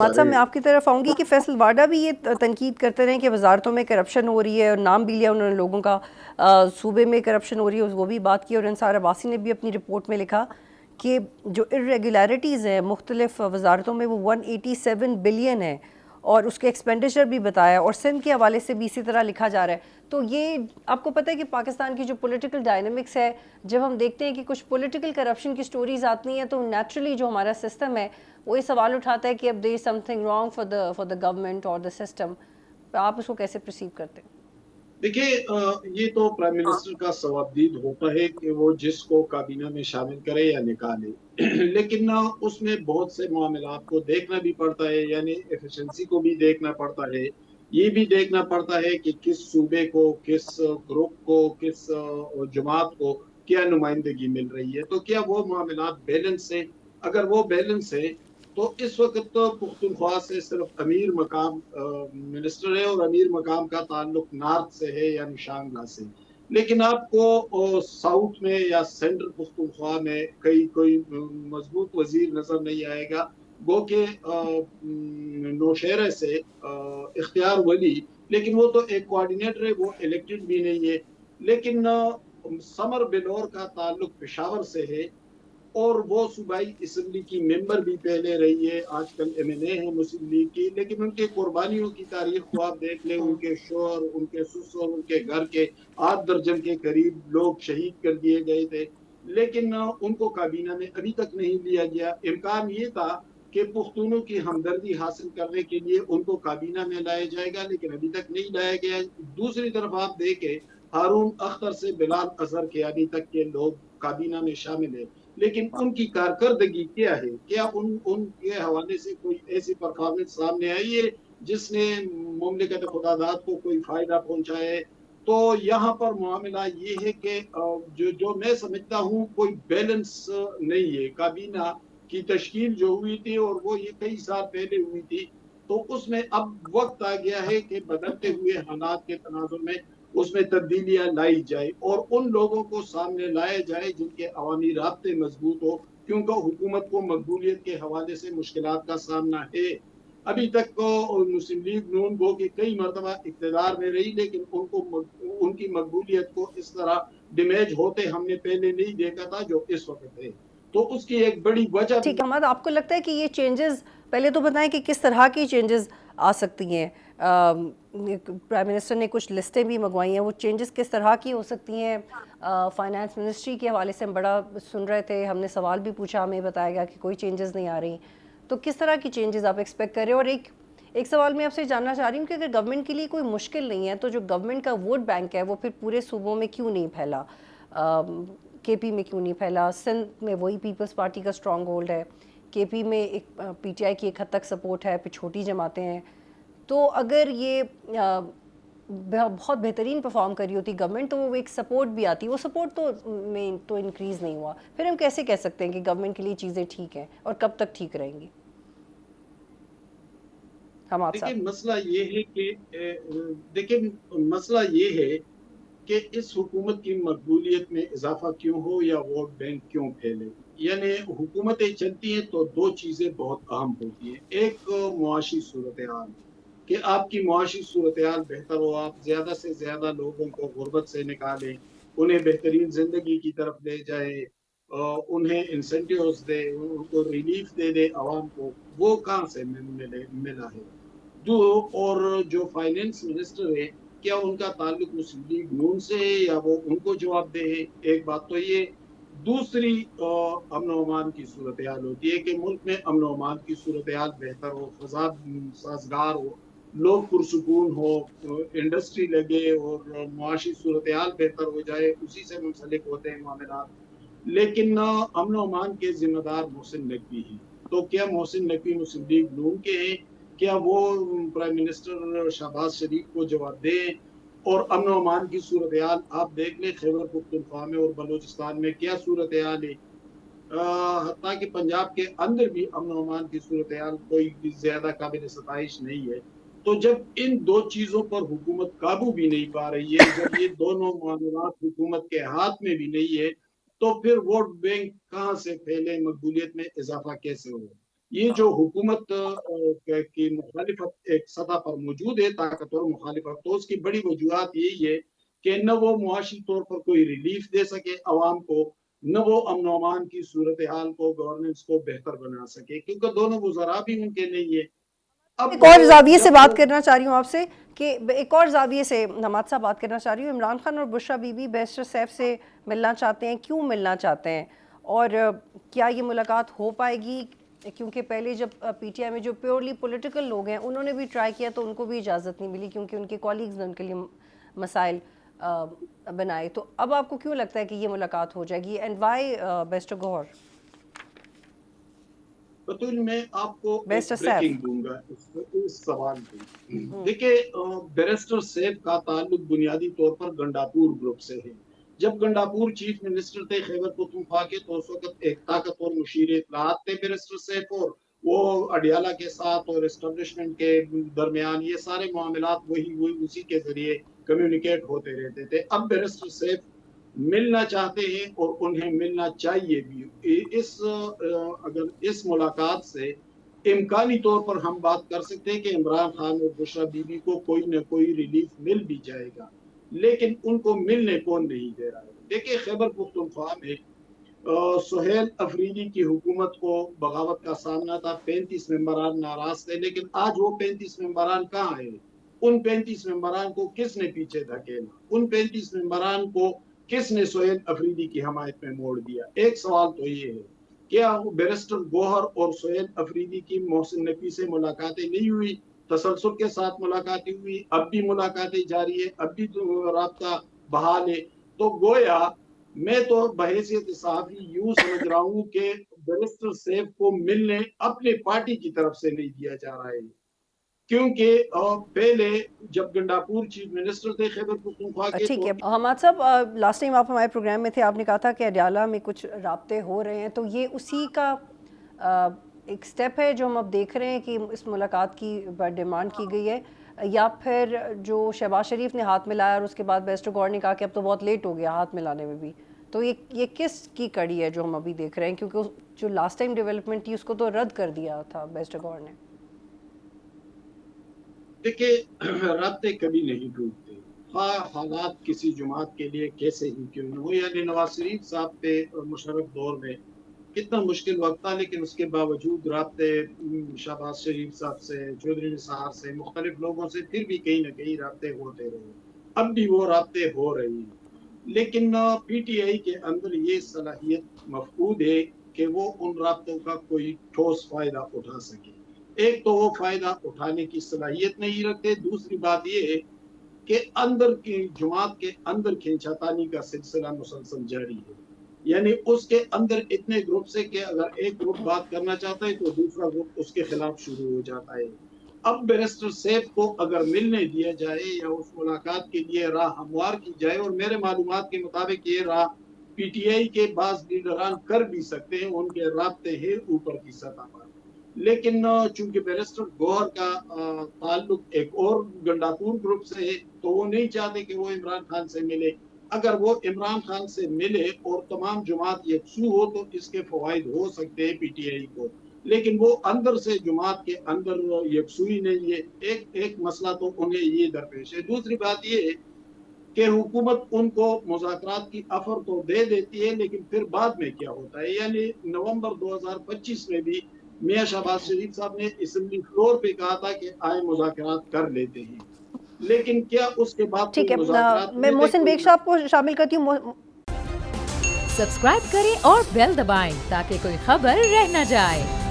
صاحب میں آپ کی طرف آؤں گی کہ فیصل واڈا بھی یہ تنقید کرتے رہے کہ وزارتوں میں کرپشن ہو رہی ہے، اور نام بھی لیا انہوں نے لوگوں کا، صوبے میں کرپشن ہو رہی ہے، وہ بھی بات کی، اور انصار عباسی نے بھی اپنی رپورٹ میں لکھا کہ جو irregularities ہیں مختلف وزارتوں میں وہ 187 بلین ہے، اور اس کے ایکسپینڈیچر بھی بتایا، اور سندھ کے حوالے سے بھی اسی طرح لکھا جا رہا ہے۔ تو یہ آپ کو پتہ ہے کہ پاکستان کی جو پولیٹیکل ڈائنامکس ہے، جب ہم دیکھتے ہیں کہ کچھ پولیٹیکل کرپشن کی سٹوریز آتی ہیں تو نیچرلی جو ہمارا سسٹم ہے وہ یہ سوال اٹھاتا ہے کہ اب there is something wrong for the government اور دا سسٹم۔ آپ اس کو کیسے پرسیو کرتے ہیں؟ دیکھیے، یہ تو پرائم منسٹر کا ثوابدید ہوتا ہے کہ وہ جس کو کابینہ میں شامل کرے یا نکالے لیکن اس میں بہت سے معاملات کو دیکھنا بھی پڑتا ہے، یعنی ایفیشنسی کو بھی دیکھنا پڑتا ہے، یہ بھی دیکھنا پڑتا ہے کہ کس صوبے کو، کس گروپ کو، کس جماعت کو کیا نمائندگی مل رہی ہے، تو کیا وہ معاملات بیلنس ہے۔ اگر وہ بیلنس ہے تو اس وقت تو پختونخوا سے صرف امیر مقام منسٹر ہے، اور امیر مقام کا تعلق نارتھ سے ہے یا شانگلہ سے، لیکن آپ کو ساؤتھ میں یا سینٹرل پختونخوا میں کوئی مضبوط وزیر نظر نہیں آئے گا۔ گو کہ نوشہرہ سے اختیار ولی، لیکن وہ تو ایک کوآرڈینیٹر ہے، وہ الیکٹڈ بھی نہیں ہے، لیکن سمر بلور کا تعلق پشاور سے ہے، اور وہ صوبائی اسمبلی کی ممبر بھی پہلے رہی ہے، آج کل ایم این اے ہے مسلم لیگ کی، لیکن ان کے قربانیوں کی تاریخ کو آپ دیکھ لیں، ان کے شوہر، ان کے سسر، ان کے گھر کے 8 درجن کے قریب لوگ شہید کر دیے گئے تھے، لیکن ان کو کابینہ میں ابھی تک نہیں لیا گیا۔ امکان یہ تھا کہ پختونوں کی ہمدردی حاصل کرنے کے لیے ان کو کابینہ میں لایا جائے گا، لیکن ابھی تک نہیں لایا گیا۔ دوسری طرف آپ دیکھیں، ہارون اختر سے بلال اظہر کے ابھی تک کے لوگ کابینہ میں شامل ہیں، لیکن ان کی کارکردگی کیا ہے؟ کیا ان کے حوالے سے کوئی ایسی پرفارمنس سامنے آئی ہے جس نے مملکت خداداد کو کوئی فائدہ پہنچایا ہے؟ تو یہاں پر معاملہ یہ ہے کہ جو میں سمجھتا ہوں کوئی بیلنس نہیں ہے۔ کابینہ کی تشکیل جو ہوئی تھی، اور وہ یہ کئی سال پہلے ہوئی تھی، تو اس میں اب وقت آ گیا ہے کہ بدلتے ہوئے حالات کے تناظر میں اس میں تبدیلیاں لائی جائے، اور ان لوگوں کو سامنے لایا جائے جن کے عوامی رابطے مضبوط ہو، کیونکہ حکومت کو مقبولیت کے حوالے سے مشکلات کا سامنا ہے۔ ابھی تک کو مسلم لیگ نون گو کی کئی مرتبہ اقتدار میں رہی، لیکن ان کی مقبولیت کو اس طرح ڈیمیج ہوتے ہم نے پہلے نہیں دیکھا تھا جو اس وقت ہے، تو اس کی ایک بڑی وجہ بھی۔ ٹھیک ہے حماد، آپ کو لگتا ہے کہ یہ چینجز، پہلے تو بتائیں کہ کس طرح کی چینجز آ سکتی ہیں؟ پرائم منسٹر نے کچھ لسٹیں بھی منگوائی ہیں، وہ چینجز کس طرح کی ہو سکتی ہیں؟ فائنانس منسٹری کے حوالے سے ہم بڑا سن رہے تھے، ہم نے سوال بھی پوچھا، ہمیں بتایا گیا کہ کوئی چینجز نہیں آ رہی، تو کس طرح کی چینجز آپ ایکسپیکٹ کر رہے ہیں؟ اور ایک سوال میں آپ سے جاننا چاہ رہی ہوں کہ اگر گورنمنٹ کے لیے کوئی مشکل نہیں ہے تو جو گورنمنٹ کا ووٹ بینک ہے وہ پھر پورے صوبوں میں کیوں نہیں پھیلا؟ کے پی میں کیوں نہیں پھیلا؟ سندھ میں وہی پیپلز پارٹی کا اسٹرانگ ہولڈ ہے، کے پی میں ایک پی ٹی آئی کی ایک حد تک سپورٹ ہے، پھر چھوٹی جماعتیں ہیں، تو اگر یہ بہت بہترین پرفارم کر رہی ہوتی گورنمنٹ تو وہ ایک سپورٹ بھی آتی، وہ سپورٹ تو میں تو انکریز نہیں ہوا، پھر ہم کیسے کہہ سکتے ہیں کہ گورنمنٹ کے لیے چیزیں ٹھیک ہیں، اور کب تک ٹھیک رہیں گی؟ حماد دیکھیں صاحب۔ مسئلہ یہ ہے کہ دیکھیں مسئلہ یہ ہے کہ اس حکومت کی مقبولیت میں اضافہ کیوں ہو یا ووٹ بینک کیوں پھیلے۔ یعنی حکومتیں چلتی ہیں تو دو چیزیں بہت اہم ہوتی ہیں، ایک معاشی صورتحال، کہ آپ کی معاشی صورتحال بہتر ہو، آپ زیادہ سے زیادہ لوگوں کو غربت سے نکالیں، انہیں بہترین زندگی کی طرف لے جائیں، انہیں انسینٹیوز دے، ان کو ریلیف دے دے عوام کو، وہ کہاں سے ملا ہے؟ اور جو فائنینس منسٹر ہے، کیا ان کا تعلق مسلم لیگ نون سے ہے یا وہ ان کو جواب دہ ہے؟ ایک بات تو یہ۔ دوسری امن و امان کی صورتحال ہوتی ہے کہ ملک میں امن و امان کی صورتحال بہتر ہو، فضا سازگار ہو، لوگ پرسکون ہو، انڈسٹری لگے اور معاشی صورتحال بہتر ہو جائے، اسی سے منسلک ہوتے ہیں معاملات، لیکن امن و امان کے ذمہ دار محسن نقوی ہیں۔ تو کیا محسن نقوی مسلم لیگ نون کے ہیں؟ کیا وہ پرائم منسٹر شہباز شریف کو جواب دیں؟ اور امن و امان کی صورتحال آپ دیکھ لیں، خیبر پختونخوا میں اور بلوچستان میں کیا صورتحال ہے، حتیٰ کہ پنجاب کے اندر بھی امن و امان کی صورتحال کوئی بھی زیادہ قابل ستائش نہیں ہے۔ تو جب ان دو چیزوں پر حکومت قابو بھی نہیں پا رہی ہے، جب یہ دونوں معاملات حکومت کے ہاتھ میں بھی نہیں ہے، تو پھر ووٹ بینک کہاں سے پھیلے، مقبولیت میں اضافہ کیسے ہو؟ یہ جو حکومت کی مخالفت ایک سطح پر موجود ہے، طاقتور مخالفت، تو اس کی بڑی وجوہات یہی ہے کہ نہ وہ معاشی طور پر کوئی ریلیف دے سکے عوام کو، نہ وہ امن و امان کی صورتحال کو، گورننس کو بہتر بنا سکے، کیونکہ دونوں وزراء بھی ان کے نہیں ہے۔ ایک اب اور زاویے سے جب بات کرنا چاہ رہی ہوں آپ سے کہ ایک اور زاویے سے نماز صاحب بات کرنا چاہ رہی ہوں، عمران خان اور بشریٰ بی بی بیرسٹر سیف سے ملنا چاہتے ہیں، کیوں ملنا چاہتے ہیں، اور کیا یہ ملاقات ہو پائے گی؟ کیونکہ پہلے جب پی ٹی آئی میں جو پیورلی پولیٹیکل لوگ ہیں انہوں نے بھی ٹرائی کیا تو ان کو بھی اجازت نہیں ملی، کیونکہ ان کے کولیگز نے ان کے لیے مسائل بنائے۔ تو اب آپ کو کیوں لگتا ہے کہ یہ ملاقات ہو جائے گی، اینڈ وائی بیرسٹر گوہر؟ بطول میں آپ کو ایک بیرسٹر سیف۔ بریکنگ دوں گا اس سوال پہ۔ دیکھیں، بیرسٹر سیف کا تعلق بنیادی طور پر گنڈاپور گروپ سے ہے۔ جب گنڈاپور چیف منسٹر تھے خیبر پختونخوا کے، تو اس وقت ایک طاقتور مشیر اطلاعات تھے بیرسٹر سیف، اور وہ اڈیالہ کے ساتھ اور اسٹیبلشمنٹ کے درمیان یہ سارے معاملات وہی اسی کے ذریعے کمیونیکیٹ ہوتے رہتے تھے۔ اب بیرسٹر سیف ملنا چاہتے ہیں اور انہیں ملنا چاہیے بھی۔ اگر اس ملاقات سے امکانی طور پر ہم بات کر سکتے ہیں کہ عمران خان اور بشریٰ بی بی کو کوئی نہ کوئی ریلیف مل بھی جائے گا، لیکن ان کو ملنے کون نہیں دے رہا ہے؟ دیکھیں، خیبر پختونخوا میں سہیل افریدی کی حکومت کو بغاوت کا سامنا تھا، 35 ممبران ناراض تھے، لیکن آج وہ 35 ممبران کہاں ہیں؟ ان 35 ممبران کو کس نے پیچھے دھکیلا؟ ان 35 ممبران کو کس نے سہیل افریدی کی حمایت میں موڑ دیا؟ ایک سوال تو یہ ہے، کیا بیرسٹر گوہر اور سہیل افریدی کی محسن نقوی سے ملاقاتیں نہیں ہوئی؟ تسلسل کے ساتھ ملاقاتیں ہوئی، اب بھی ملاقاتیں جاری ہے، اب بھی رابطہ بحال ہے۔ تو گویا میں تو بحیثیت صحافی یوں سمجھ رہا ہوں کہ بیرسٹر سیف کو ملنے اپنے پارٹی کی طرف سے نہیں دیا جا رہا ہے، کیونکہ پہلے جب گنڈاپور چیف منسٹر تھے خیبر پختونخوا کے، ٹھیک تو ہے حماد صاحب، لاسٹ ٹائم آپ ہمارے پروگرام میں تھے، آپ نے کہا تھا کہ اڈیالہ میں کچھ رابطے ہو رہے ہیں، تو یہ اسی کا ایک سٹیپ ہے جو ہم اب دیکھ رہے ہیں کہ اس ملاقات کی ڈیمانڈ کی گئی ہے، یا پھر جو شہباز شریف نے ہاتھ ملایا اور اس کے بعد بیرسٹر گوہر نے کہا کہ اب تو بہت لیٹ ہو گیا ہاتھ ملانے میں بھی، تو یہ کس کی کڑی ہے جو ہم ابھی دیکھ رہے ہیں؟ کیونکہ جو لاسٹ ٹائم ڈیولپمنٹ تھی اس کو تو رد کر دیا تھا بیرسٹر گوہر نے۔ دیکھیں، رابطے کبھی نہیں ٹوٹتے، حالات کسی جماعت کے لیے کیسے ہی کیوں نہ ہو۔ یعنی نواز شریف صاحب پہ مشرف دور میں کتنا مشکل وقت تھا، لیکن اس کے باوجود رابطے شہباز شریف صاحب سے، چودھری نثار سے، مختلف لوگوں سے پھر بھی کہیں نہ کہیں رابطے ہوتے رہے، اب بھی وہ رابطے ہو رہے ہیں۔ لیکن پی ٹی آئی کے اندر یہ صلاحیت مفقود ہے کہ وہ ان رابطوں کا کوئی ٹھوس فائدہ اٹھا سکے۔ ایک تو وہ فائدہ اٹھانے کی صلاحیت نہیں رکھتے، دوسری بات یہ ہے کہ اندر کی جماعت کے اندر کھینچاتانی کا سلسلہ مسلسل جاری ہے۔ یعنی اس کے اندر اتنے گروپ سے کہ اگر ایک گروپ بات کرنا چاہتا ہے تو دوسرا گروپ اس کے خلاف شروع ہو جاتا ہے۔ اب بیرسٹر سیف کو اگر ملنے دیا جائے یا اس ملاقات کے لیے راہ ہموار کی جائے، اور میرے معلومات کے مطابق یہ راہ پی ٹی آئی کے بعض لیڈران کر بھی سکتے ہیں، ان کے رابطے ہیں اوپر کی سطح پر، لیکن چونکہ بیرسٹر گوہر کا تعلق ایک اور گنڈاپور گروپ سے ہے، تو وہ نہیں چاہتے کہ وہ عمران خان سے ملے۔ اگر وہ عمران خان سے ملے اور تمام جماعت یکسو ہو تو اس کے فوائد ہو سکتے ہیں پی ٹی آئی کو، لیکن وہ اندر سے جماعت کے اندر یکسوئی نہیں ہے۔ ایک مسئلہ تو انہیں یہ درپیش ہے۔ دوسری بات یہ ہے کہ حکومت ان کو مذاکرات کی آفر تو دے دیتی ہے، لیکن پھر بعد میں کیا ہوتا ہے؟ یعنی نومبر 2025 میں بھی میاں شہباز شریف صاحب نے اسمبلی فلور پہ کہا تھا کہ آئے مذاکرات کر لیتے ہیں، لیکن کیا اس کے بعد ٹھیک کوئی ہے، مذاکرات میں ہوئے تھے؟ محسن بیگ صاحب کو شامل کرتی ہوں۔ سبسکرائب کریں اور بیل دبائیں تاکہ کوئی خبر رہ نہ جائے۔